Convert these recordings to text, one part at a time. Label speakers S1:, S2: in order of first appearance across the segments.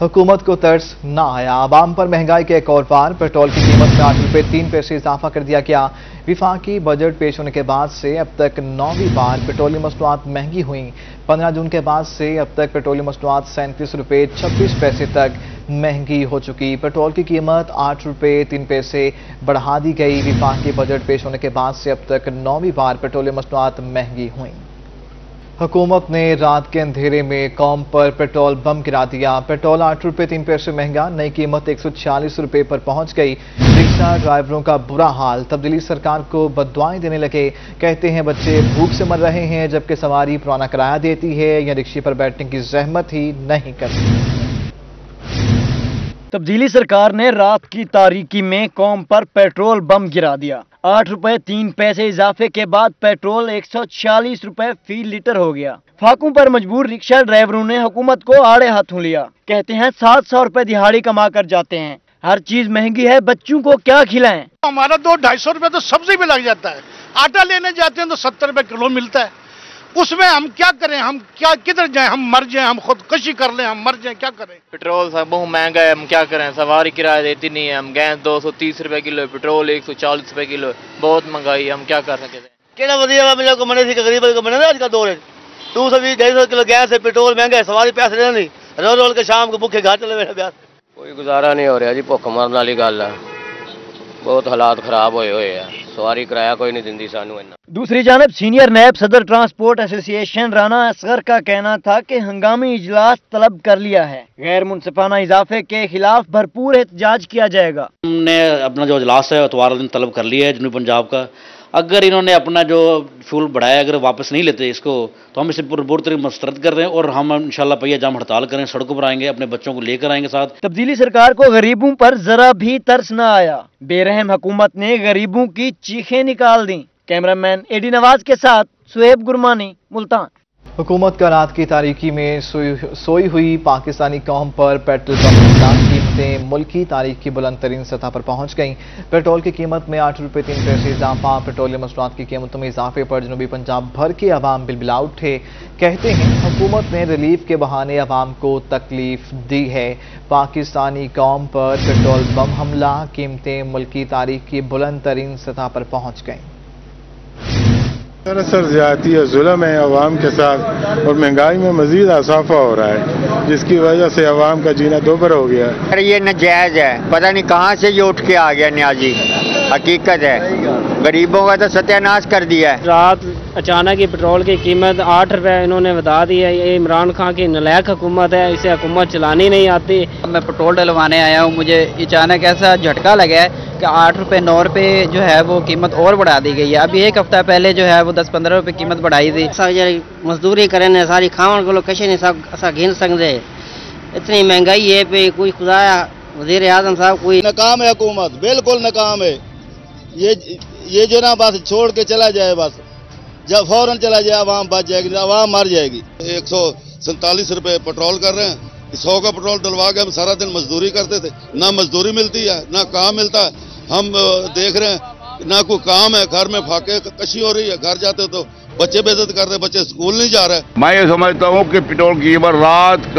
S1: हुकूमत को तर्स न आया। आवाम पर महंगाई के एक और बार पेट्रोल की कीमत में 8 रुपये 3 पैसे इजाफा कर दिया गया। विफाकी बजट पेश होने के बाद से अब तक 9वीं बार पेट्रोलियम मसनूआत महंगी हुई। 15 जून के बाद से अब तक पेट्रोलियम मसनूआत 37 रुपये 26 पैसे तक महंगी हो चुकी। पेट्रोल की कीमत 8 रुपये 3 पैसे बढ़ा दी गई। विफाकी बजट पेश होने के बाद से अब तक 9वीं बार पेट्रोलियम मसनूआत महंगी हुई। हुकूमत ने रात के अंधेरे में कौम पर पेट्रोल बम गिरा दिया। पेट्रोल 8 रुपये 3 पैसे महंगा, नई कीमत 146 रुपये पर पहुंच गई। रिक्शा ड्राइवरों का बुरा हाल, तब्दीली सरकार को बददुआएं देने लगे। कहते हैं बच्चे भूख से मर रहे हैं, जबकि सवारी पुराना किराया देती है या रिक्शे पर बैठने की जहमत ही नहीं करती।
S2: तब्दीली सरकार ने रात की तारीकी में कौम पर पेट्रोल बम गिरा दिया। 8 रुपये 3 पैसे इजाफे के बाद पेट्रोल 146 रुपये फी लीटर हो गया। फाकों पर मजबूर रिक्शा ड्राइवरों ने हुकूमत को आड़े हाथों लिया। कहते हैं 700 रुपये दिहाड़ी कमा कर जाते हैं, हर चीज महंगी है, बच्चों को क्या खिलाएं।
S3: हमारा 200-250 रुपये तो सब्जी में लग जाता है। आटा लेने जाते हैं तो 70 रुपये किलो मिलता है। उसमें हम क्या करें, हम क्या किधर जाएं, हम मर जाएं, हम खुदकुशी कर लें, हम मर जाएं, क्या करें।
S4: पेट्रोल सब बहुत महंगा है, हम क्या करें, सवारी किराया देती नहीं है। हम गैस 230 रुपये किलो, पेट्रोल 140 रुपये किलो, बहुत महंगाई, हम क्या कर सकते हैं।
S5: केड़ा वधिया मिले को मने सी गरीब को मने आज का दौर है। 220 250 किलो गैस है, पेट्रोल महंगा है, सवारी पैसे देना नहीं, रोज रोज के शाम को भूखे घर चले मेरे ब्याह।
S6: कोई गुजारा नहीं हो रहा जी, भुख मरन वाली गल है। बहुत हालात खराब होए हुए हैं, सवारी किराया कोई नहीं दिंदी सानू इन्ना।
S2: दूसरी जानब सीनियर नायब सदर ट्रांसपोर्ट एसोसिएशन राना असगर का कहना था कि हंगामी इजलास तलब कर लिया है। गैर मुनसिफाना इजाफे के खिलाफ भरपूर एहतजाज किया जाएगा।
S7: हमने अपना जो इजलास है इतवार दिन तलब कर लिया है जनूबी पंजाब का। अगर इन्होंने अपना जो फ्यूल बढ़ाया अगर वापस नहीं लेते इसको, तो हम इसे पूरी तरह मुस्तरद कर रहे हैं और हम इंशाल्लाह पहिया जाम हड़ताल करें, सड़कों पर आएंगे, अपने बच्चों को लेकर आएंगे साथ।
S2: तब्दीली सरकार को गरीबों पर जरा भी तरस न आया। बेरहम हुकूमत ने गरीबों की चीखें निकाल दी। कैमरामैन एडी नवाज के साथ सुहेब गुरमानी, मुल्तान।
S1: हुकूमत का रात की तारीकी में सोई हुई पाकिस्तानी कौम पर पेट्रोल पंप की कीमतें मुल्की तारीख की बुलंद तरीन सतह पर पहुंच गईं। पेट्रोल की कीमत में 8 रुपये 3 पैसे इजाफा। पेट्रोलियम मसनूआत की कीमतों में इजाफे पर जनूबी पंजाब भर के अवाम बिलबिला उठे। कहते हैं हुकूमत ने रिलीफ के बहाने अवाम को तकलीफ दी है। पाकिस्तानी कौम पर पेट्रोल बम हमला, कीमतें मुल्की तारीख की बुलंद तरीन सतह पर पहुंच गईं।
S8: दरअसल ज्यादती और जुल्म है अवाम के साथ और महंगाई में मजीद इजाफा हो रहा है, जिसकी वजह से अवाम का जीना दोबर हो गया है।
S9: अरे ये नाजायज है, पता नहीं कहाँ से ये उठ के आ गया न्याजी। हकीकत है गरीबों का तो सत्यानाश कर दिया है। रात
S10: अचानक ही पेट्रोल की कीमत 8 रुपये इन्होंने बता दी है। ये इमरान खान की नलायक हुकूमत है, इसे हुकूमत चलानी नहीं आती।
S11: मैं पेट्रोल डलवाने आया हूँ, मुझे अचानक ऐसा झटका लगा है कि 8 रुपये 9 रुपये जो है वो कीमत और बढ़ा दी गई है। अभी एक हफ्ता पहले जो है वो 10-15 रुपये कीमत बढ़ाई थी।
S5: मजदूरी करें सारी खावन को कशे नहीं सब गिन सकते। इतनी महंगाई है पे कोई खुदाया वज़ीर आज़म साहब कोई
S12: नाकाम है हुकूमत, बिल्कुल नाकाम है। ये जो ना बस छोड़ के चला जाए, बस जब फौरन चला जाए आवाम बच जाएगी, आवाम मर जाएगी। 147 रुपये पेट्रोल कर रहे हैं। 100 का पेट्रोल डलवा के हम सारा दिन मजदूरी करते थे, ना मजदूरी मिलती है ना काम मिलता है। हम देख रहे हैं ना कोई काम है, घर में फाके कशी हो रही है। घर जाते तो बच्चे बेइज्जत कर रहे, बच्चे स्कूल नहीं जा रहे।
S13: मैं ये समझता हूँ कि पेट्रोल की कीमत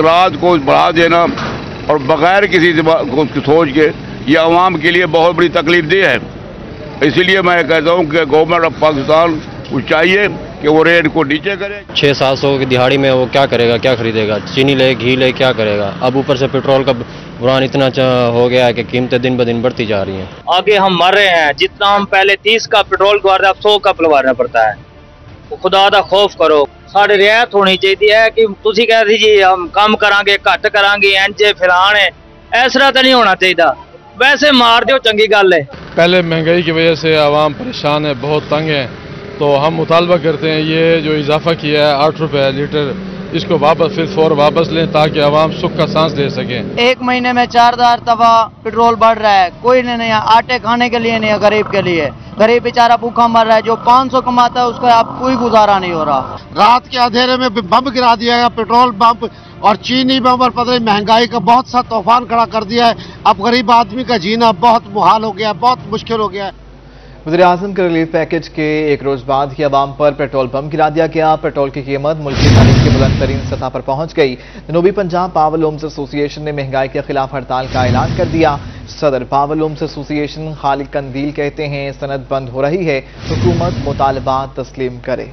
S13: रात को बढ़ा देना और बगैर किसी सोच के ये अवाम के लिए बहुत बड़ी तकलीफ दी है। इसीलिए मैं कहता हूँ कि गवर्नमेंट ऑफ पाकिस्तान को चाहिए कि वो रेट को नीचे करे।
S6: 600-700 की दिहाड़ी में वो क्या करेगा, क्या खरीदेगा, चीनी ले घी ले क्या करेगा। अब ऊपर से पेट्रोल का बुरान इतना हो गया है कि कीमतें दिन ब दिन बढ़ती जा रही हैं।
S4: आगे हम मर रहे हैं, जितना हम पहले 30 का पेट्रोल गवारते 100 का पलवारना पड़ता है। खुदा दा खौफ करो, साढ़े रियायत होनी चाहिए है कि तुसी कह दी जी हम कम करांगे घट करांगे इंजे फिलान है, ऐसा तो नहीं होना चाहिए। वैसे मार दो चंगी गल है।
S14: पहले महंगाई की वजह से आवाम परेशान है, बहुत तंग है, तो हम मुतालबा करते हैं ये जो इजाफा किया है 8 रुपये लीटर, इसको वापस फिर फौर वापस लें ताकि आवाम सुख का सांस ले सकें।
S15: एक महीने में 4000 दफा पेट्रोल बढ़ रहा है, कोई नहीं है। आटे खाने के लिए नहीं है, गरीब के लिए। गरीब बेचारा भूखा मर रहा है, जो 500 कमाता है उसका अब कोई गुजारा नहीं हो रहा।
S3: रात के अंधेरे में बम गिरा दिया गया, पेट्रोल बम और चीनी बम और पता नहीं महंगाई का बहुत सा तूफान खड़ा कर दिया है। अब गरीब आदमी का जीना बहुत मुहाल हो गया, बहुत मुश्किल हो गया है।
S1: वज़ीर-ए-आज़म के रिलीफ पैकेज के एक रोज बाद ही अवाम पर पेट्रोल बम गिरा दिया गया। पेट्रोल की कीमत मुल्क की तारीख की बुलंद तरीन सतह पर पहुंच गई। जनूबी पंजाब पावर लूम्स एसोसिएशन ने महंगाई के खिलाफ हड़ताल का ऐलान कर दिया। सदर पावर लूम्स एसोसिएशन खालिद कंदील कहते हैं सनद बंद हो रही है, हुकूमत मुतालबात तस्लीम करे।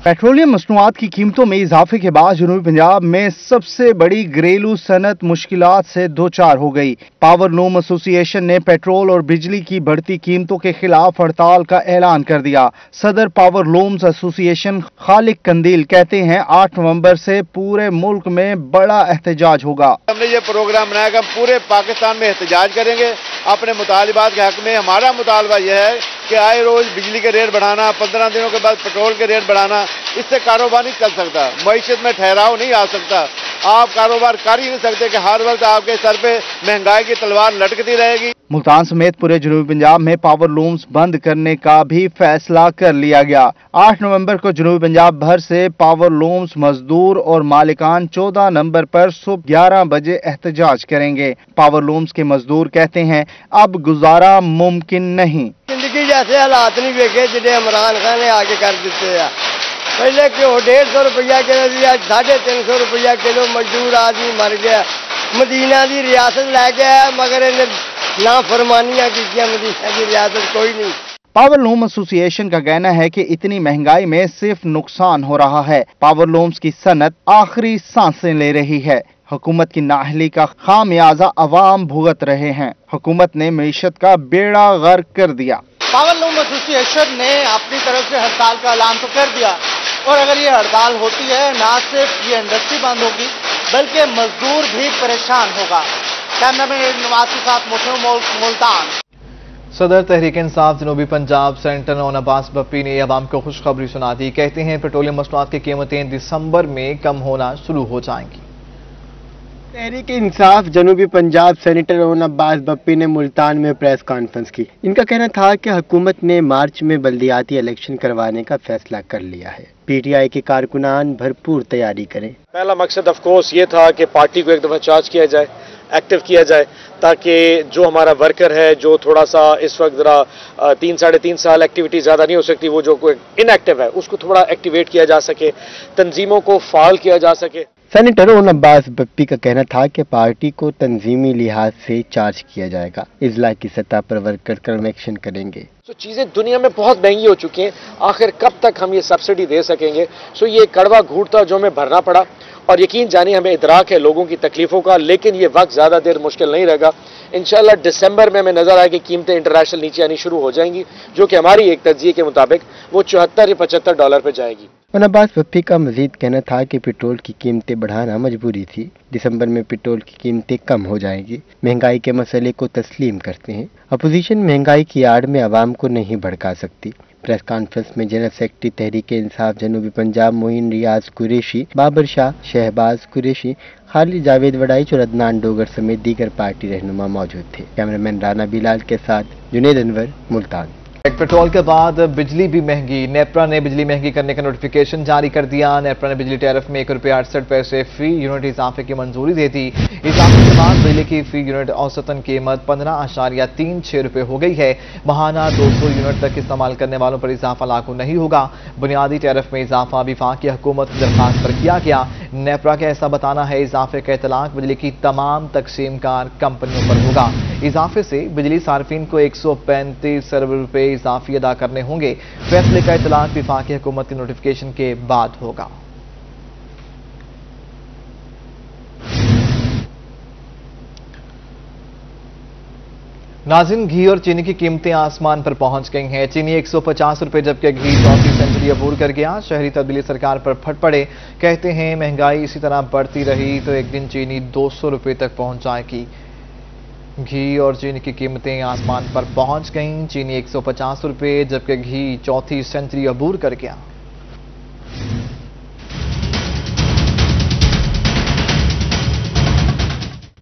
S16: पेट्रोलियम मसनूआत की कीमतों में इजाफे के बाद जनूबी पंजाब में सबसे बड़ी घरेलू सनत मुश्किलात से दो चार हो गई। पावर लूम एसोसिएशन ने पेट्रोल और बिजली की बढ़ती कीमतों के खिलाफ हड़ताल का ऐलान कर दिया। सदर पावर लूम्स एसोसिएशन खालिद कंदील कहते हैं 8 नवंबर से पूरे मुल्क में बड़ा एहतजाज होगा।
S17: हमने ये प्रोग्राम बनाया कि हम पूरे पाकिस्तान में एहतजाज करेंगे अपने मुतालिबात के हक में। हमारा मुतालबा यह है कि आए रोज बिजली के रेट बढ़ाना, 15 दिनों के बाद पेट्रोल के रेट बढ़ाना, इससे कारोबार नहीं चल सकता, मईशत में ठहराव नहीं आ सकता। आप कारोबार कर ही नहीं सकते कि हर वक्त आपके सर पे महंगाई की तलवार लटकती रहेगी।
S16: मुल्तान समेत पूरे जनूबी पंजाब में पावर लूम्स बंद करने का भी फैसला कर लिया गया। 8 नवंबर को जनूबी पंजाब भर से पावर लूम्स मजदूर और मालिकान 14 नवंबर पर सुबह 11 बजे एहतजाज करेंगे। पावर लूम्स के मजदूर कहते हैं अब गुजारा मुमकिन नहीं।
S18: जिंदगी जैसे हालात नहीं देखे जिन्हें इमरान खान ने आगे कर देते हैं। पहले क्यों 150 रुपया किलो दिया, 350 रुपया किलो, मजदूर आदमी मर गया। मदीना की रियासत लैके आया मगर इन्हें नाफरमानियां की मदीना की रियासत कोई नहीं।
S16: पावर लूम एसोसिएशन का कहना है कि इतनी महंगाई में सिर्फ नुकसान हो रहा है। पावर लूम्स की सनत आखिरी सांसें ले रही है। हुकूमत की नाअहली का खामियाजा अवाम भुगत रहे हैं। हुकूमत ने मईशत का बेड़ा गर्क कर दिया।
S19: पावर लूम एसोसिएशन ने अपनी तरफ से हड़ताल का ऐलान तो कर दिया और अगर ये हड़ताल होती है ना सिर्फ ये इंडस्ट्री बंद होगी बल्कि मजदूर भी परेशान होगा। कैमरामैन नवाज के साथ मुल्तान।
S1: सदर तहरीक इंसाफ जनूबी पंजाब सेंटर ओन अब्बास बप्पी ने अवाम को खुशखबरी सुना दी। कहते हैं पेट्रोलियम मसनूआत की कीमतें दिसंबर में कम होना शुरू हो जाएंगी।
S20: तहरीक इंसाफ जनूबी पंजाब सेनेटर ओन अब्बास बप्पी ने मुल्तान में प्रेस कॉन्फ्रेंस की। इनका कहना था कि हुकूमत ने मार्च में बल्दियाती इलेक्शन करवाने का फैसला कर लिया है। पीटीआई के कारकुनान भरपूर तैयारी करें।
S21: पहला मकसद ऑफ कोर्स ये था कि पार्टी को एक दफा चार्ज किया जाए, एक्टिव किया जाए, ताकि जो हमारा वर्कर है जो थोड़ा सा इस वक्त जरा 3-3.5 साल एक्टिविटी ज़्यादा नहीं हो सकती, वो जो कोई इनएक्टिव है उसको थोड़ा एक्टिवेट किया जा सके, तंजीमों को फाल किया जा सके।
S20: सेनेटर ओन अब्बास बप्पी का कहना था कि पार्टी को तंजीमी लिहाज से चार्ज किया जाएगा। इजला की सतह पर वर्कर कन्वेक्शन करेंगे।
S21: तो चीज़ें दुनिया में बहुत महंगी हो चुकी हैं, आखिर कब तक हम ये सब्सिडी दे सकेंगे। सो ये कड़वा घूंट था जो हमें भरना पड़ा और यकीन जानिए हमें इदराक है लोगों की तकलीफों का, लेकिन ये वक्त ज़्यादा देर मुश्किल नहीं रहेगा। इंशाल्लाह दिसंबर में हमें नजर आए कि कीमतें इंटरनेशनल नीचे आनी शुरू हो जाएंगी, जो कि हमारी एक तज्जिए के मुताबिक वो $74 या $75 पर जाएगी।
S20: अब्बास बप्पी का मजीद कहना था कि पेट्रोल की कीमतें बढ़ाना मजबूरी थी। दिसंबर में पेट्रोल की कीमतें कम हो जाएंगी। महंगाई के मसले को तस्लीम करते हैं। अपोजिशन महंगाई की आड़ में आवाम को नहीं भड़का सकती। प्रेस कॉन्फ्रेंस में जनरल सेक्रेटरी तहरीक इंसाफ जनूबी पंजाब मोइन रियाज कुरैशी, बाबर शाह, शहबाज कुरैशी, खालिद जावेद वडाइच और अदनान डोगर समेत दीगर पार्टी रहनुमा मौजूद थे। कैमरामैन राना बिलाल के साथ जुनेद अनवर, मुल्तान।
S1: पेट्रोल के बाद बिजली भी महंगी। नेपरा ने बिजली महंगी करने का नोटिफिकेशन जारी कर दिया। नेपरा ने बिजली टैरिफ में ₹1.68 फी यूनिट इजाफे की मंजूरी दे दी। इजाफे के बाद बिजली की फी यूनिट औसतन कीमत 15.36 रुपये हो गई है। माहाना 200 यूनिट तक इस्तेमाल करने वालों पर इजाफा लागू नहीं होगा। बुनियादी टैरिफ में इजाफा वफाकी हुकूमत की दरखास्त पर किया गया। नेपरा का ऐसा बताना है इजाफे का इतलाक बिजली की तमाम तकसीमकार कंपनियों पर होगा। इजाफे से बिजली सार्फिन को 135 अरब रुपये इजाफी अदा करने होंगे। फैसले का इतलाक वफाकी हुकूमत के नोटिफिकेशन के बाद होगा। नाज़रीन, घी और चीनी की कीमतें आसमान पर पहुंच गई हैं। चीनी 150 रुपये जबकि घी 34 सेंचुरी अबूर कर गया। शहरी तब्दीली सरकार पर फट पड़े। कहते हैं महंगाई इसी तरह बढ़ती रही तो एक दिन चीनी 200 रुपये तक पहुंच जाएगी। घी और चीनी की कीमतें आसमान पर पहुंच गईं। चीनी 150 रुपये जबकि घी 34 सेंचुरी अबूर कर गया।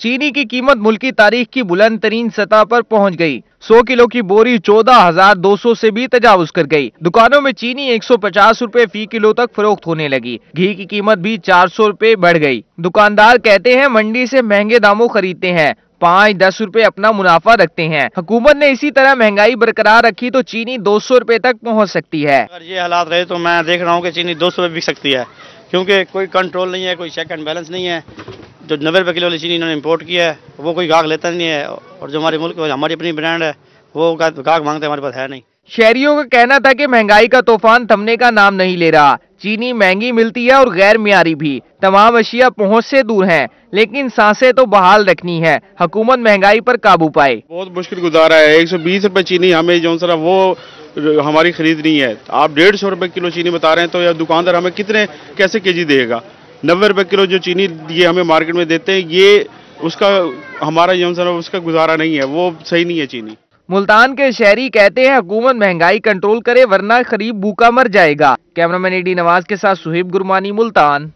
S22: चीनी की कीमत मुल्की तारीख की बुलंद तरीन सतह पर पहुंच गई।
S7: 100 किलो की बोरी 14,200 से भी तजावुज कर गई। दुकानों में चीनी 150 रुपए फी किलो तक फरोख्त होने लगी। घी की कीमत भी 400 रुपए बढ़ गई। दुकानदार कहते हैं मंडी से महंगे दामों खरीदते हैं, 5-10 रुपए अपना मुनाफा रखते हैं। हुकूमत ने इसी तरह महंगाई बरकरार रखी तो चीनी 200 रुपए तक पहुंच सकती है।
S22: अगर ये हालात रहे तो मैं देख रहा हूँ कि चीनी 200 रुपए बिक सकती है, क्योंकि कोई कंट्रोल नहीं है, कोई चेक एंड बैलेंस नहीं है। जो 90 रुपए किलो वाली चीनी इन्होंने इंपोर्ट किया है वो कोई गाहक लेता नहीं है, और जो हमारे मुल्क हमारी अपनी ब्रांड है वो गाहक मांगते हमारे पास है नहीं।
S7: शहरियों का कहना था कि महंगाई का तूफान थमने का नाम नहीं ले रहा। चीनी महंगी मिलती है और गैर मियारी भी। तमाम अशिया पहुंच से दूर हैं, लेकिन सांसें तो बहाल रखनी है। हुकूमत महंगाई पर काबू पाए।
S23: बहुत मुश्किल गुजारा है। 120 रुपए चीनी हमें जो सर वो हमारी खरीदनी है। आप 150 रुपए किलो चीनी बता रहे हैं, तो यह दुकानदार हमें कितने कैसे केजी देगा? 90 रुपए किलो जो चीनी ये हमें मार्केट में देते हैं, ये उसका हमारा जो सर उसका गुजारा नहीं है, वो सही नहीं है चीनी।
S7: मुल्तान के शहरी कहते हैं हुकूमत महंगाई कंट्रोल करे वरना गरीब भूखा मर जाएगा। कैमरामैन एडी नवाज के साथ सुहेब गुरमानी, मुल्तान।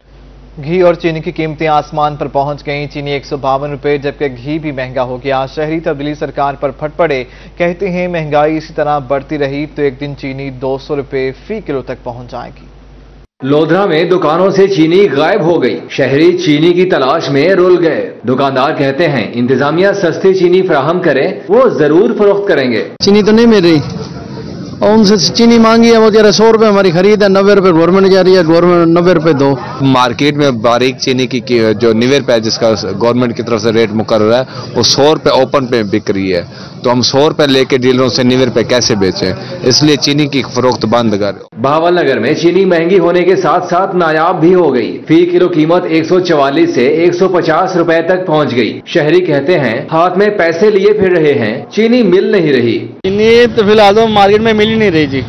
S1: घी और चीनी की कीमतें आसमान पर पहुंच गईं। चीनी 152 रुपए, जबकि घी भी महंगा हो गया। शहरी तब्दीली सरकार पर फट पड़े। कहते हैं महंगाई इसी तरह बढ़ती रही तो एक दिन चीनी 200 रुपए फी किलो तक पहुंच जाएगी।
S24: लोधरा में दुकानों से चीनी गायब हो गई। शहरी चीनी की तलाश में रुल गए। दुकानदार कहते हैं इंतजामिया सस्ती चीनी फराहम करे, वो जरूर फरोख्त करेंगे।
S25: चीनी तो नहीं मिल रही और उनसे चीनी मांगी है, वो कह रहे 100 रुपए हमारी खरीद है, 90 रुपए गवर्नमेंट जा रही है, गवर्नमेंट 90 रुपए दो।
S26: मार्केट में बारीक चीनी की जो 90 रुपए जिसका गवर्नमेंट की तरफ से रेट मुकर्रर है, वो 100 रुपए ओपन पे बिक रही है। तो हम 100 रुपए लेके डीलरों से 90 रुपए कैसे बेचें? इसलिए चीनी की फरोख्त बंद कर।
S24: बहावलनगर में चीनी महंगी होने के साथ साथ नायाब भी हो गई। फी किलो कीमत 144 से 150 रुपए तक पहुंच गई। शहरी कहते हैं हाथ में पैसे लिए फिर रहे हैं, चीनी मिल नहीं रही।
S25: चीनी तो फिलहाल तो मार्केट में मिल ही नहीं रही जी।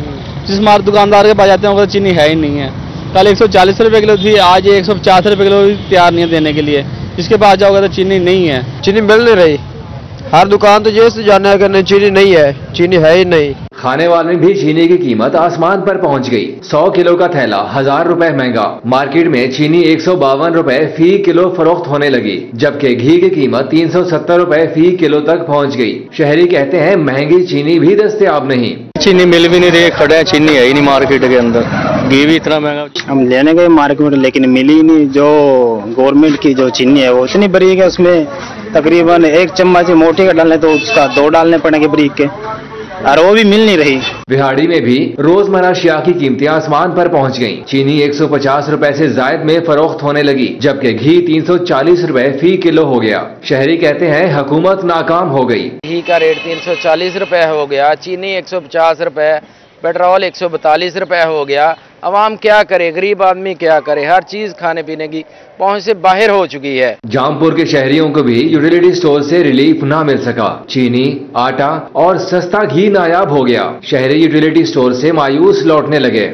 S25: जिस दुकानदार के पास जाते हैं चीनी है ही नहीं है। कल 140 रुपए किलो थी, आज 150 रुपए किलो तैयार नहीं है देने के लिए। जिसके पास जाओगे तो चीनी नहीं है, चीनी मिल नहीं रही। हर दुकान तो जैसे जाना है कि चीनी नहीं है, चीनी है ही नहीं।
S24: खाने वाले में भी चीनी की कीमत आसमान पर पहुंच गई। 100 किलो का थैला 1000 रुपए महंगा। मार्केट में चीनी 152 रुपए फी किलो फरोख्त होने लगी, जबकि घी की कीमत 370 रुपए फी किलो तक पहुंच गई। शहरी कहते हैं महंगी चीनी भी दस्तयाब नहीं।
S25: चीनी मिल भी नहीं रही, खड़े चीनी है ही नहीं मार्केट के अंदर। घी भी इतना महंगा, हम लेने गए मार्केट में लेकिन मिली ही नहीं। जो गवर्नमेंट की जो चीनी है वो इतनी बारीक है, उसमें तकरीबन 1 चम्मच मोटी का डालने तो उसका 2 डालने पड़ेंगे बारीक के, और वो भी मिल नहीं रही।
S24: बिहाड़ी में भी रोजमर्रा अशिया की कीमतें आसमान पर पहुंच गईं। चीनी 150 रुपए से जायद में फरोख्त होने लगी, जबकि घी 340 रुपए फी किलो हो गया। शहरी कहते हैं हुकूमत नाकाम हो गई।
S27: घी का रेट 340 रुपए हो गया, चीनी 150 रुपए, पेट्रोल 142 रुपए हो गया। अवाम क्या करे, गरीब आदमी क्या करे? हर चीज खाने पीने की पहुंच से बाहर हो चुकी है।
S24: जामपुर के शहरियों को भी यूटिलिटी स्टोर से रिलीफ ना मिल सका। चीनी, आटा और सस्ता घी नायाब हो गया। शहरी यूटिलिटी स्टोर से मायूस लौटने लगे।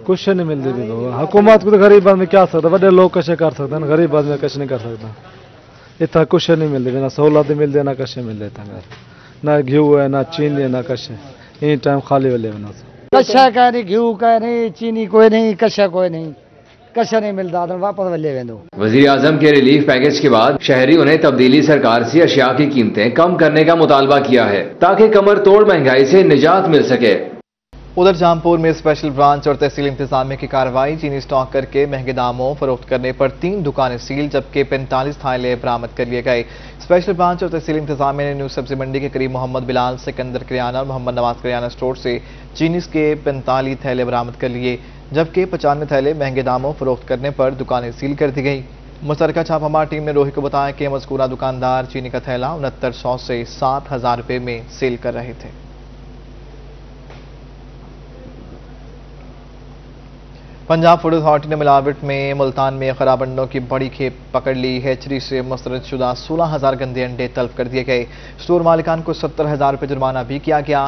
S28: कुछ नहीं मिलती भी तो हुकूमत को तो गरीब आदमी क्या सकता, बड़े लोग कैसे कर सकते हैं, गरीब आदमी कैसे नहीं कर सकता। इतना कुछ नहीं मिलती, ना सहूलत मिलती ना कैसे मिल देता, ना घी है ना चीनी है ना कैसे। इन टाइम खाली वाले
S29: कशा का नहीं, घी का नहीं, चीनी कोई नहीं, कशा कोई नहीं, कशा नहीं मिलता, वापस वले वेंदो।
S24: वजीर आजम के रिलीफ पैकेज के बाद शहरियों ने तब्दीली सरकार से अशिया की कीमतें कम करने का मुतालबा किया है, ताकि कमर तोड़ महंगाई से निजात मिल सके।
S1: उधर जामपुर में स्पेशल ब्रांच और तहसील इंतजामिया की कार्रवाई। चीनी स्टॉक करके महंगे दामों फरोख्त करने पर 3 दुकानें सील, जबकि 45 थैले बरामद कर लिए गए। स्पेशल ब्रांच और तहसील इंतजामिया ने न्यू सब्जी मंडी के करीब मोहम्मद बिलाल सिकंदर किराना और मोहम्मद नवाज किराना स्टोर से चीनी के 45 थैले बरामद कर लिए, जबकि 95 थैले महंगे दामों फरोख्त करने पर दुकानें सील कर दी गई। मुश्तरका छापामार टीम ने रोही को बताया कि मज़कूरा दुकानदार चीनी का थैला 6900 से 7000 रुपये में सेल कर रहे थे। पंजाब फूड अथॉरिटी ने मिलावट में मुल्तान में खराब अंडों की बड़ी खेप पकड़ ली। हैचरी से मुस्तरदशुदा 16,000 गंदे अंडे तलब कर दिए गए। स्टोर मालिकान को 70,000 रुपये जुर्माना भी किया गया।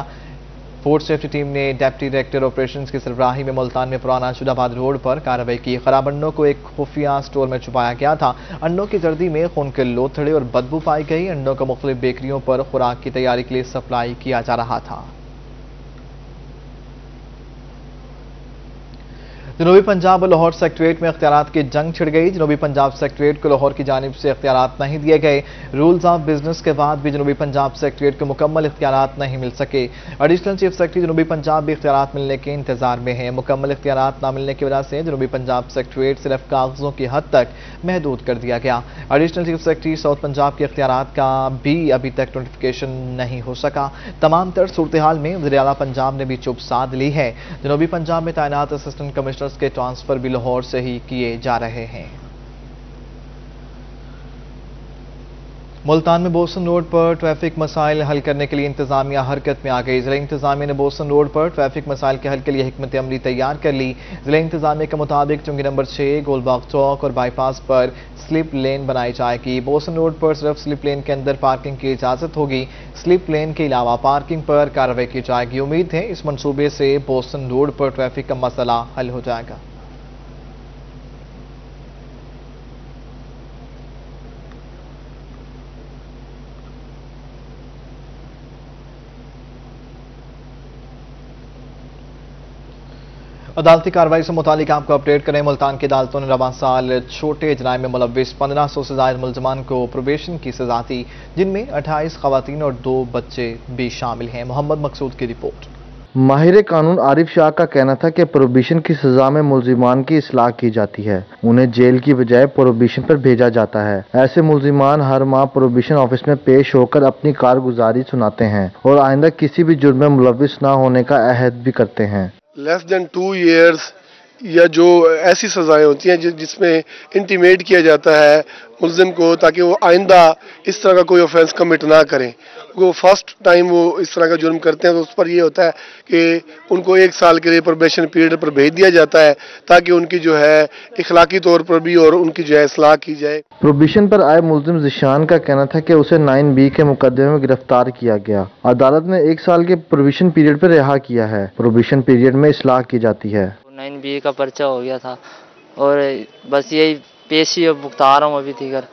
S1: फूड सेफ्टी टीम ने डिप्टी डायरेक्टर ऑपरेशंस की सरबराही में मुल्तान में पुराना शुदाबाद रोड पर कार्रवाई की। खराब अंडों को एक खुफिया स्टोर में छुपाया गया था। अंडों की जर्दी में खून के लोथड़े और बदबू पाई गई। अंडों को मुख्तलिफ बेकरियों पर खुराक की तैयारी के लिए सप्लाई किया जा रहा था। जनूबी पंजाब और लाहौर सेक्रेटरीट में इख्तियारात की जंग छिड़ गई। जनूबी पंजाब सेक्रेटरीट को लाहौर की जानिब से इख्तियारात नहीं दिए गए। रूल्स ऑफ बिजनेस के बाद भी जनूबी पंजाब सेक्रेटरीट को मुकम्मल इख्तियारात नहीं मिल सके। एडिशनल चीफ सेक्रेटरी जनूबी पंजाब भी इख्तियारात मिलने के इंतजार में है। मुकम्मल इख्तियारात न मिलने की वजह से जनूबी पंजाब सेक्रेटरीट सिर्फ कागजों की हद तक महदूद कर दिया गया। Additional chief secretary south Punjab के इख्तियारात का भी अभी तक नोटिफिकेशन नहीं हो सका। तमाम तर सूरत हाल में वज़ीर आला पंजाब ने भी चुप साध ली है। जनूबी पंजाब में तैनात असिस्टेंट कमिश्नर के ट्रांसफर भी लाहौर से ही किए जा रहे हैं। मुल्तान में बोसन रोड पर ट्रैफिक मसाइल हल करने के लिए इंतजामिया हरकत में आ गई। जिला इंतजामिया ने बोसन रोड पर ट्रैफिक मसाइल के हल के लिए हिकमत अमली तैयार कर ली। जिला इंतजामिया के मुताबिक चुंगी नंबर 6, गोलबाग चौक और बाईपास पर स्लिप लेन बनाई जाएगी। बोसन रोड पर सिर्फ स्लिप लेन के अंदर पार्किंग की इजाजत होगी। स्लिप लेन के अलावा पार्किंग पर कार्रवाई की जाएगी। उम्मीद है इस मंसूबे से बोसन रोड पर ट्रैफिक का मसला हल हो जाएगा। अदालती कार्रवाई से मुतालिक आपको अपडेट करें। मुल्तान की अदालतों ने रवां साल छोटे जराइम में मुलव्विस 1500 से ज्यादा मुलजमान को प्रोबेशन की सजा दी, जिनमें 28 खवातीन और 2 बच्चे भी शामिल हैं। मोहम्मद मकसूद की रिपोर्ट।
S2: माहिर कानून आरिफ शाह का कहना था कि प्रोबेशन की सजा में मुलजिमान की इस्लाह की जाती है, उन्हें जेल की बजाय प्रोबेशन पर भेजा जाता है। ऐसे मुलजिमान हर माह प्रोबेशन ऑफिस में पेश होकर अपनी कारगुजारी सुनाते हैं और आइंदा किसी भी जुर्म में मुलव्विस न होने का अहद भी करते हैं।
S5: लेस देन 2 years या जो ऐसी सजाएं होती हैं जिसमें इंटीमेट किया जाता है मुलजिम को ताकि वो आइंदा इस तरह का कोई ऑफेंस कमिट ना करें। वो फर्स्ट टाइम वो इस तरह का जुर्म करते हैं तो उस पर ये होता है कि उनको 1 साल के लिए प्रोबेशन पीरियड पर भेज दिया जाता है ताकि उनकी जो है इखलाकी तौर पर भी और उनकी जो है इस्लाह की जाए।
S2: प्रोबेशन पर आए मुलजिम जिशान का कहना था कि उसे 9B के मुकदमे में गिरफ्तार किया गया। अदालत ने 1 साल के प्रोबेशन पीरियड पर रिहा किया है। प्रोबेशन पीरियड में इस्लाह की जाती है।
S6: 9B का पर्चा हो गया था और बस यही पेशी और भुगता रहा हूँ। अभी तक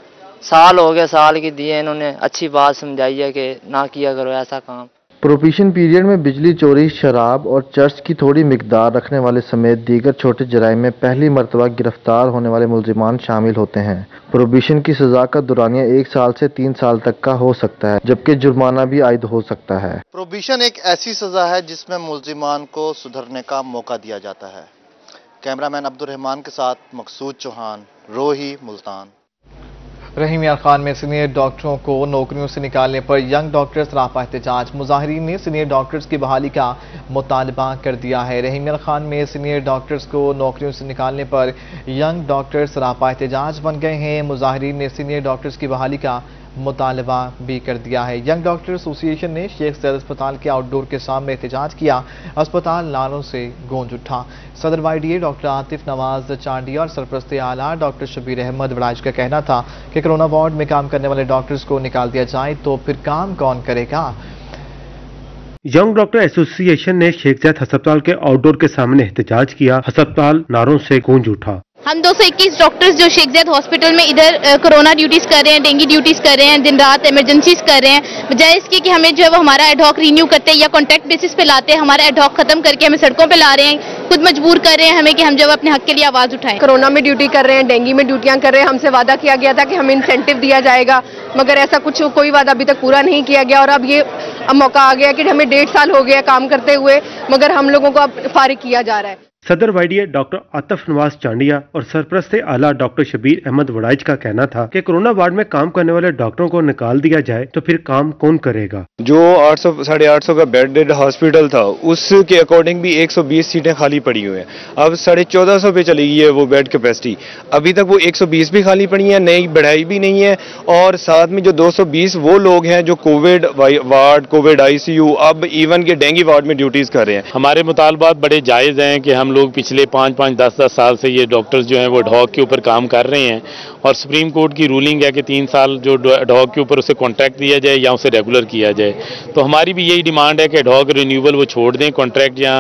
S6: साल हो गया, साल की दिए इन्होंने अच्छी बात समझाई है कि ना किया करो ऐसा काम।
S2: प्रोबेशन पीरियड में बिजली चोरी, शराब और चर्च की थोड़ी मिकदार रखने वाले समेत दीगर छोटे जराइम में पहली मरतबा गिरफ्तार होने वाले मुलजिमान शामिल होते हैं। प्रोबेशन की सजा का दुरानिया 1 साल से 3 साल तक का हो सकता है, जबकि जुर्माना भी आयद हो सकता है।
S8: प्रोबेशन एक ऐसी सजा है जिसमें मुलजिमान को सुधरने का मौका दिया जाता है। कैमरामैन अब्दुल रहमान के साथ मकसूद चौहान, रोही, मुल्तान।
S1: रहीम यार खान में सीनियर डॉक्टरों को नौकरियों से निकालने पर यंग डॉक्टर्स रापा एहतजाज। मुजाहिरीन ने सीनियर डॉक्टर्स की बहाली का मुतालबा कर दिया है। रहीम यार खान में सीनियर डॉक्टर्स को नौकरियों से निकालने पर यंग डॉक्टर्स रापा एहतजाज बन गए हैं। मुजाहिरीन ने सीनियर डॉक्टर्स की बहाली का मुतालबा भी कर दिया है। यंग डॉक्टर एसोसिएशन ने शेख ज़ैद अस्पताल के आउटडोर के सामने एहतजाज किया। अस्पताल नारों से गूंज उठा। सदर YDA डॉक्टर आतिफ नवाज चांडिया और सरपरस्त आला डॉक्टर शबीर अहमद वड़ाइच का कहना था कि कोरोना वार्ड में काम करने वाले डॉक्टर्स को निकाल दिया जाए तो फिर काम कौन करेगा।
S9: यंग डॉक्टर एसोसिएशन ने शेख ज़ैद अस्पताल के आउटडोर के सामने एहतजाज किया। अस्पताल नारों से गूंज उठा।
S10: हम 221 डॉक्टर्स जो शेख ज़ैद हॉस्पिटल में इधर कोरोना ड्यूटीज कर रहे हैं, डेंगू ड्यूटीज कर रहे हैं, दिन रात इमरजेंसीज कर रहे हैं, बजाय इसके कि हमें जो है वो हमारा एडहॉक रिन्यू करते हैं या कॉन्ट्रैक्ट बेसिस पे लाते हैं, हमारा एडहॉक खत्म करके हमें सड़कों पे ला रहे हैं, खुद मजबूर कर रहे हैं हमें कि हम जब अपने हक के लिए आवाज उठाएं।
S11: कोरोना में ड्यूटी कर रहे हैं, डेंगू में ड्यूटियां कर रहे हैं, हमसे वादा किया गया था कि हमें इंसेंटिव दिया जाएगा, मगर ऐसा कुछ कोई वादा अभी तक पूरा नहीं किया गया और अब ये मौका आ गया कि हमें 1.5 साल हो गया काम करते हुए, मगर हम लोगों को अब फारिग किया जा रहा है।
S9: सदर YDA डॉक्टर आतिफ नवाज चांडिया और सरपरस्त आला डॉक्टर शबीर अहमद वड़ाइच का कहना था कि कोरोना वार्ड में काम करने वाले डॉक्टरों को निकाल दिया जाए तो फिर काम कौन करेगा।
S12: जो 800-850 का बेडेड हॉस्पिटल था उसके अकॉर्डिंग भी 120 सीटें खाली पड़ी हुई हैं। अब 1450 पे चली गई है वो बेड कैपेसिटी, अभी तक वो 120 भी खाली पड़ी है, नई बढ़ाई भी नहीं है। और साथ में जो 220 वो लोग हैं जो कोविड वार्ड, कोविड ICU, अब इवन के डेंगू वार्ड में ड्यूटीज कर रहे हैं।
S13: हमारे मुतालबात बड़े जायज़ हैं कि हम लोग पिछले 5-5, 10-10 साल से ये डॉक्टर्स जो हैं वो एडहॉक के ऊपर काम कर रहे हैं और सुप्रीम कोर्ट की रूलिंग है कि 3 साल जो एडहॉक के ऊपर उसे कॉन्ट्रैक्ट दिया जाए या उसे रेगुलर किया जाए। तो हमारी भी यही डिमांड है कि एडहॉक रिन्यूअल वो छोड़ दें, कॉन्ट्रैक्ट या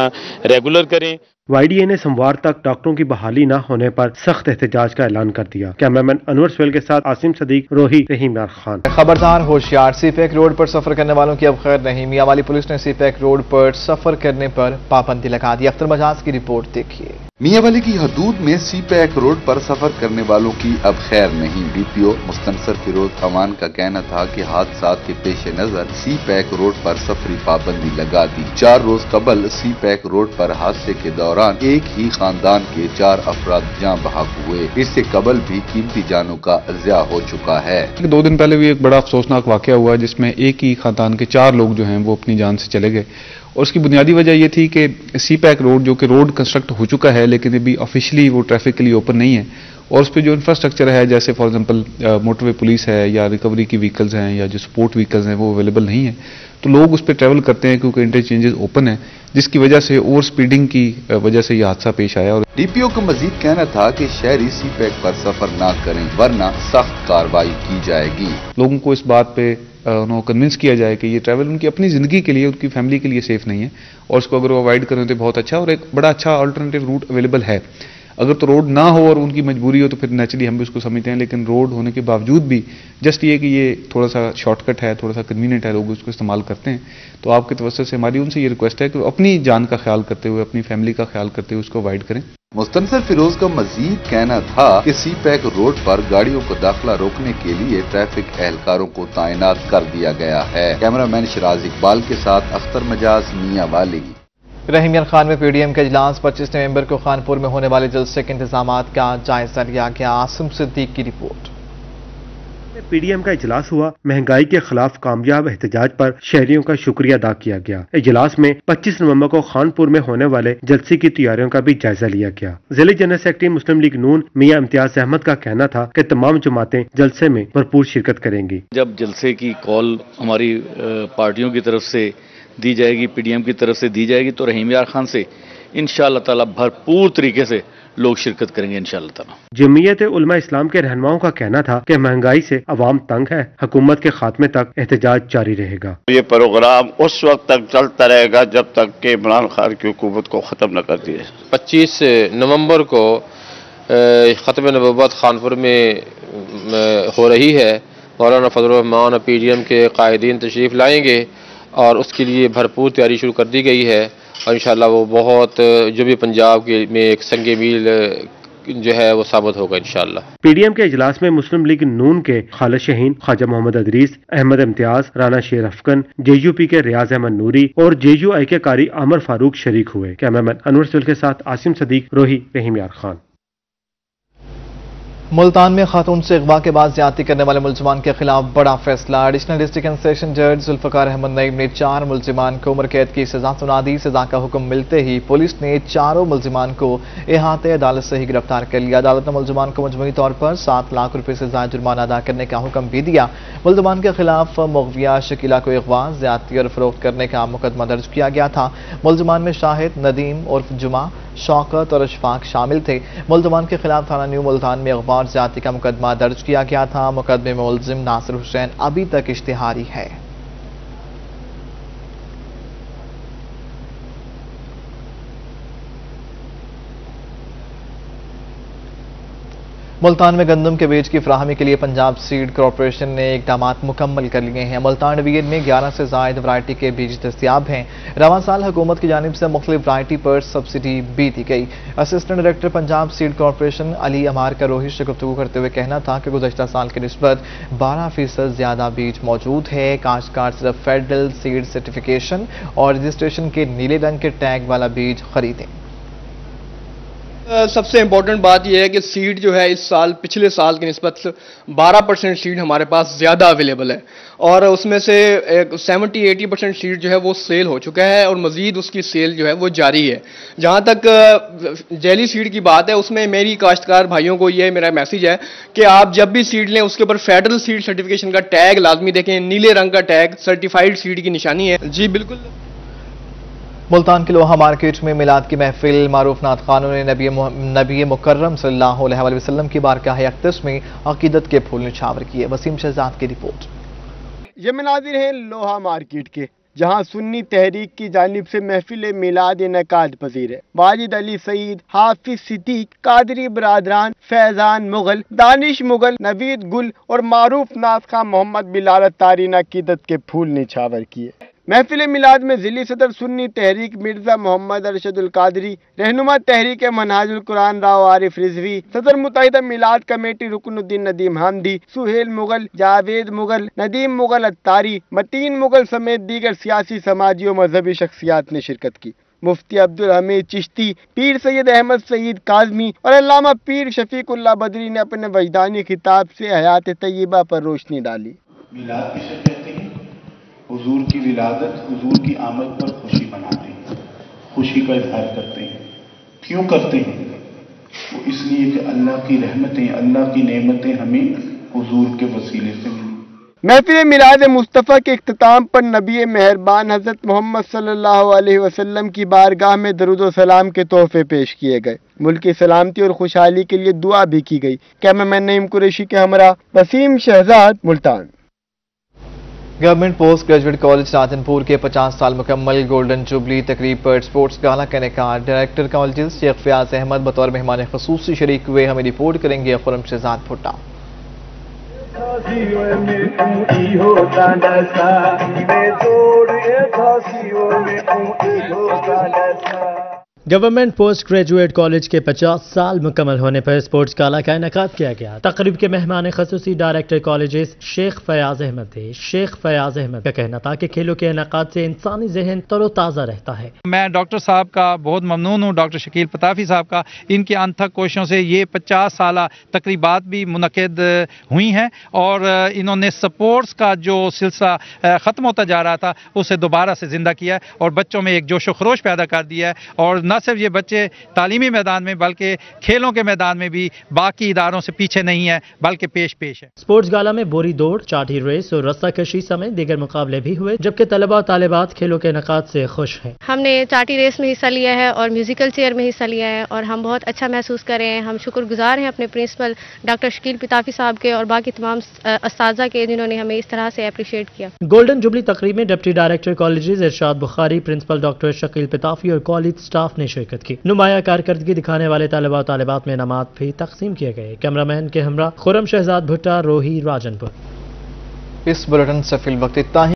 S13: रेगुलर करें।
S9: YDA ने सोमवार तक डॉक्टरों की बहाली न होने पर सख्त एहतजाज का ऐलान कर दिया। कैमरामैन अनवर सुहेल के साथ आसिम सदीक, रोही, रहीम यार खान।
S1: खबरदार होशियार, सीपैक रोड पर सफर करने वालों की अब खैर नहीं। मियां वाली पुलिस ने सीपैक रोड पर सफर करने पर पाबंदी लगा दी। अख्तर मजाज की रिपोर्ट देखिए।
S3: मियांवाली की हदूद में सीपैक रोड पर सफर करने वालों की अब खैर नहीं। DPO मुस्तनसर फिरोज अमान का कहना था कि हादसात के पेश नजर सीपैक रोड पर सफरी पाबंदी लगा दी। 4 रोज कबल सीपैक रोड पर हादसे के दौरान एक ही खानदान के 4 अफराद जान बहक हुए। इससे कबल भी कीमती जानों का ज़िया हो चुका है।
S4: 2 दिन पहले भी एक बड़ा अफसोसनाक वाकया हुआ जिसमें एक ही खानदान के 4 लोग जो हैं वो अपनी जान से चले गए। और उसकी बुनियादी वजह ये थी कि सीपैक रोड जो कि रोड कंस्ट्रक्ट हो चुका है लेकिन अभी ऑफिशियली वो ट्रैफिक के लिए ओपन नहीं है, और उस पर जो इंफ्रास्ट्रक्चर है जैसे फॉर एग्जांपल मोटरवे पुलिस है या रिकवरी की व्हीकल्स हैं या जो सपोर्ट व्हीकल्स हैं वो अवेलेबल नहीं है, तो लोग उस पर ट्रैवल करते हैं क्योंकि इंटरचेंजेस ओपन है, जिसकी वजह से ओवर स्पीडिंग की वजह से यह हादसा पेश आया। और
S3: DPO का मजीद कहना था कि शहरी सीपैक पर सफर ना करें वरना सख्त कार्रवाई की जाएगी।
S4: लोगों को इस बात पे उनको कन्विंस किया जाए कि ये ट्रैवल उनकी अपनी ज़िंदगी के लिए, उनकी फैमिली के लिए सेफ नहीं है और उसको अगर वो अवॉइड करें तो बहुत अच्छा, और एक बड़ा अच्छा अल्टरनेटिव रूट अवेलेबल है। अगर तो रोड ना हो और उनकी मजबूरी हो तो फिर नेचुरली हम भी उसको समझते हैं, लेकिन रोड होने के बावजूद भी जस्ट ये कि ये थोड़ा सा शॉर्टकट है, थोड़ा सा कन्वीनियंट है, लोग उसको इस्तेमाल करते हैं। तो आपके तवज्जो से हमारी उनसे ये रिक्वेस्ट है कि अपनी जान का ख्याल करते हुए, अपनी फैमिली का ख्याल करते हुए उसको अवॉइड करें।
S3: मुस्तनसर फिरोज का मजीद कहना था कि सीपैक रोड पर गाड़ियों को दाखिला रोकने के लिए ट्रैफिक एहलकारों को तैनात कर दिया गया है। कैमरामैन शराज इकबाल के साथ अख्तर मजाज, मियांवाली।
S1: रहीम यार खान में PDM का इजलास 25 नवंबर को खानपुर में होने वाले जलसे के इंतजामात का जायजा लिया गया। आसिम सिद्दीक की रिपोर्ट।
S9: PDM का इजलास हुआ। महंगाई के खिलाफ कामयाब एहतजाज पर शहरियों का शुक्रिया अदा किया गया। इजलास में 25 नवंबर को खानपुर में होने वाले जलसे की तैयारियों का भी जायजा लिया गया। जिले जनरल सेक्रेटरी मुस्लिम लीग नून मियां इम्तियाज अहमद का कहना था कि तमाम जमातें जलसे में भरपूर शिरकत करेंगी।
S14: जब जलसे की कॉल हमारी पार्टियों की तरफ से दी जाएगी, PDM की तरफ से दी जाएगी, तो रहीम यार खान से इंशाअल्लाह ताला भरपूर तरीके से लोग शिरकत करेंगे इंशाअल्लाह ताला।
S9: जमीयत उलमा इस्लाम के रहनुमाओं का कहना था कि महंगाई से अवाम तंग है, हुकूमत के खात्मे तक एहतजाज जारी रहेगा।
S15: ये प्रोग्राम उस वक्त तक चलता रहेगा जब तक कि इमरान खान की हुकूमत को ख़त्म न कर दिए।
S16: 25 नवंबर को ख़त्म नबुव्वत खानपुर में हो रही है। मौलाना फजलुर रहमान PDM के कायदीन तशरीफ़ लाएंगे और उसके लिए भरपूर तैयारी शुरू कर दी गई है और इंशाअल्लाह वो बहुत जो भी पंजाब के में एक संगे मील जो है वो साबित होगा इंशाअल्लाह।
S9: PDM के इजलास में मुस्लिम लीग नून के खालिद शहीन, ख्वाजा मोहम्मद अदरीस, अहमद इम्तियाज, राना शेर अफकन, JUP के रियाज अहमद नूरी और JUI के कारी आमर फारूक शरीक हुए। कैमरामैन अनवर सुहेल के साथ आसिम सदीक, रोही, रहीम यार खान।
S1: मुल्तान में खातून से अगवा के बाद ज्यादती करने वाले मुलजमान के खिलाफ बड़ा फैसला। एडिशनल डिस्ट्रिक्ट एंड सेशन जज जुल्फकार अहमद नईम ने 4 मुलजमान को उम्र कैद की सजा सुना दी। सजा का हुक्म मिलते ही पुलिस ने चारों मुलजमान को इहाते अदालत से ही गिरफ्तार कर लिया। अदालत ने मुलजमान को मजमूई तौर पर 7 लाख रुपए से ज्यादा जुर्माना अदा करने का हुक्म भी दिया। मुलजमान के खिलाफ मुगविया शकीला को अगवा, ज्यादती और फरोख्त करने का मुकदमा दर्ज किया गया था। मुलजमान में शाहिद, नदीम उर्फ जुमा, शौकत और अशफाक शामिल थे। मुलजमान के खिलाफ थाना न्यू मुल्तान में अगवा और ज्यादती का मुकदमा दर्ज किया गया था। मुकदमे में मुलजिम नासिर हुसैन अभी तक इश्तिहारी है। मुल्तान में गंदम के बीज की फराहमी के लिए पंजाब सीड कॉरपोरेशन ने इकदामात मुकम्मल कर लिए हैं। मुल्तान डिवीजन में 11 से ज़ायद वैरायटी के बीज दस्तियाब हैं। रवां साल हुकूमत की जानिब से मुख्तलिफ वैरायटी पर सब्सिडी भी दी गई। Assistant director Punjab seed corporation Ali Ammar का रोहित से गुफ्तगू करते हुए कहना था कि गुज़श्ता साल की निस्बत 12% ज़्यादा बीज मौजूद है। काश्तकार सिर्फ फेडरल सीड सर्टिफिकेशन और रजिस्ट्रेशन के नीले रंग के टैग वाला बीज खरीदें।
S17: सबसे इम्पोर्टेंट बात यह है कि सीड जो है इस साल पिछले साल की निस्बत 12% सीड हमारे पास ज़्यादा अवेलेबल है और उसमें से 70-80% सीड जो है वो सेल हो चुका है और मज़ीद उसकी सेल जो है वो जारी है। जहाँ तक जेली सीड की बात है उसमें मेरी काश्तकार भाइयों को ये मेरा मैसेज है कि आप जब भी सीड लें उसके ऊपर फेडरल सीड सर्टिफिकेशन का टैग लाजमी देखें, नीले रंग का टैग सर्टिफाइड सीड की निशानी है। जी बिल्कुल।
S1: मुल्तान के लोहा मार्केट में मिलाद की महफिल मारूफ नात खानों ने नबी मुकर्रम सल्लल्लाहु अलैहि वसल्लम की बारगाह अक़दस में अकीदत के फूल निछावर किए। वसीम शहजाद की रिपोर्ट।
S18: ये मनाजिर हैं लोहा मार्केट के,
S7: جہاں سنی تحریک کی جانب سے محفل میلاد انعقاد پذیر ہے۔ واجد علی سعید، حافظ صدیق، قادری برادران، فیضان مغل، دانش مغل، نوید گل اور معروف ناز خواں محمد بلال اتاری نے عقیدت کے پھول نچھاور کیے۔ محفل میلاد میں ضلعی صدر سنی تحریک مرزا محمد ارشد القادری، رہنما تحریک منہاج القرآن راؤ عارف رضوی، صدر متحدہ میلاد کمیٹی رکن الدین ندیم حامدی، سہیل مغل، جاوید مغل، ندیم مغل اتاری، متین مغل سمیت دیگر سیاسی، سماجی و مذہبی شخصیات نے شرکت کی۔ مفتی عبدالحمید چشتی، پیر سید احمد سعید کاظمی اور علامہ پیر شفیق اللہ بدری نے اپنے وجدانی خطاب سے حیات طیبہ پر روشنی ڈالی۔
S18: میلاد کسے کہتے ہیں؟ حضور کی ولادت، حضور کی آمد پر خوشی مناتے ہیں، خوشی کا اظہار کرتے ہیں۔ کیوں کرتے ہیں؟ وہ اس لیے کہ اللہ کی رحمتیں، اللہ کی نعمتیں ہمیں حضور کے وسیلے سے ملی۔
S7: محفل میلاد مصطفیٰ کے اختتام پر نبی مہربان حضرت محمد صلی اللہ علیہ وسلم کی بارگاہ میں درود و سلام کے تحفے پیش کیے گئے۔ ملک کی سلامتی اور خوشحالی کے لیے دعا بھی کی گئی۔ کیمرہ مین نعیم قریشی کے ہمراہ Waseem Shahzad, Multan.
S1: Government post graduate college Rajanpur کے 50 سال مکمل گولڈن جوبلی تقریب پر اسپورٹس گالا کا انعقاد۔ ڈائریکٹر کالجز شیخ فیاض احمد بطور مہمان خصوصی شریک ہوئے۔ ہمیں رپورٹ کریں گے Khurram Shahzad Bhatta.
S19: Government post graduate college کے 50 سال مکمل ہونے پر اسپورٹس گالا کا انعقاد کیا گیا۔ تقریب کے مہمان خصوصی ڈائریکٹر کالجز شیخ فیاض احمد تھے۔ شیخ فیاض احمد کا کہنا تھا کہ کھیلوں کے انعقاد سے انسانی ذہن تر و تازہ رہتا ہے۔
S20: میں ڈاکٹر صاحب کا بہت ممنون ہوں، ڈاکٹر شکیل پتافی صاحب کا، ان کی انتھک کوششوں سے یہ 50 سالہ تقریبات بھی منعقد ہوئی ہیں اور انہوں نے سپورٹس کا جو سلسلہ ختم ہوتا جا رہا تھا اسے دوبارہ سے زندہ کیا ہے اور بچوں میں ایک جوش و خروش پیدا کر دیا ہے، اور نہ صرف یہ بچے تعلیمی میدان میں بلکہ کھیلوں کے میدان میں بھی باقی اداروں سے پیچھے نہیں ہے بلکہ پیش ہے۔
S19: اسپورٹس گالا میں بوری دوڑ، چاٹی ریس اور رسہ کشی سمیت دیگر مقابلے بھی ہوئے، جبکہ طلباء و طالبات کھیلوں کے انعقاد سے خوش ہیں۔
S21: ہم نے چاٹی ریس میں حصہ لیا ہے اور میوزیکل چیئر میں حصہ لیا ہے اور ہم بہت اچھا محسوس کر رہے ہیں۔ ہم شکر گزار ہیں اپنے پرنسپل ڈاکٹر شکیل پتافی صاحب کے اور باقی تمام اساتذہ کے جنہوں نے ہمیں اس طرح سے اپریشیٹ کیا۔
S19: گولڈن جوبلی تقریب میں ڈپٹی ڈائریکٹر کالجز ارشاد بخاری، پرنسپل ڈاکٹر شکیل پتافی اور کالج سٹاف نے شرکت کی۔ نمایاں کارکردگی دکھانے والے طلباء و طالبات میں انعامات بھی تقسیم کیے گئے۔ کیمرہ مین کے ہمراہ خرم شہزاد بھٹا، روہی، راجن پور۔
S1: اس بلٹن سے فی الوقت اتنا ہی۔